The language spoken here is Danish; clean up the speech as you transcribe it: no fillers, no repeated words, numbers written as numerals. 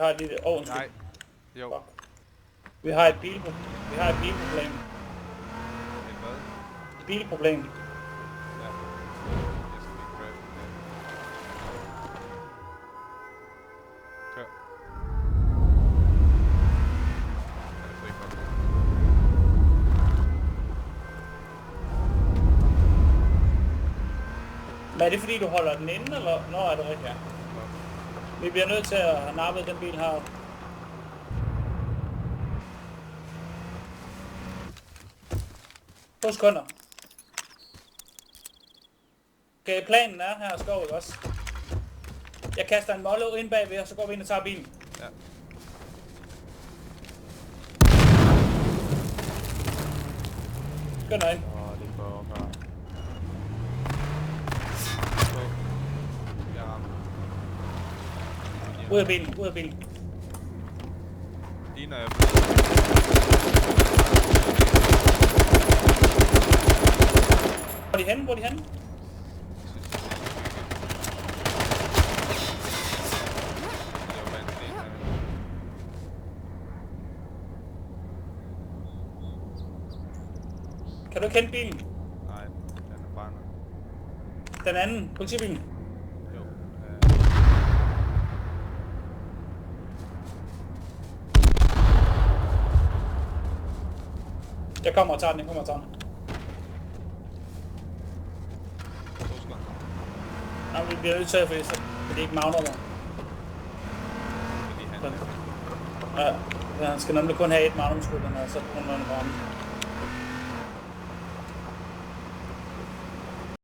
har et lille... undskyld. Nej. Jo. Fuck. Vi har et bilproblem. Et Et hvad? Bilproblem. Ja. Jeg skal lige grab den. Kør. Er det fri for? Men er det fordi du holder den inde, eller? Nå, er det rigtigt, ja. Vi bliver nødt til at have nappet den bil her. 2 sekunder. Okay, planen er her, skov, ikke også? Jeg kaster en mollo ind bagved, og så går vi ind og tager bilen. Ja. Skynd dig ind. Det går bare. Jeg rammer. Ud af bilen, ud af bilen. Lige når jeg Hvor er de henne? Hvor er de henne? Kan du ikke hente bilen? Nej, den er brænder. Den anden, politibilen. Jo. Jeg kommer og tager den, jeg kommer og tager den. Nej, vi bliver nødt til at fordi det er ikke magnummer. Ja, han skal nemlig kun have et magnumskud, den her, så kun man rammer.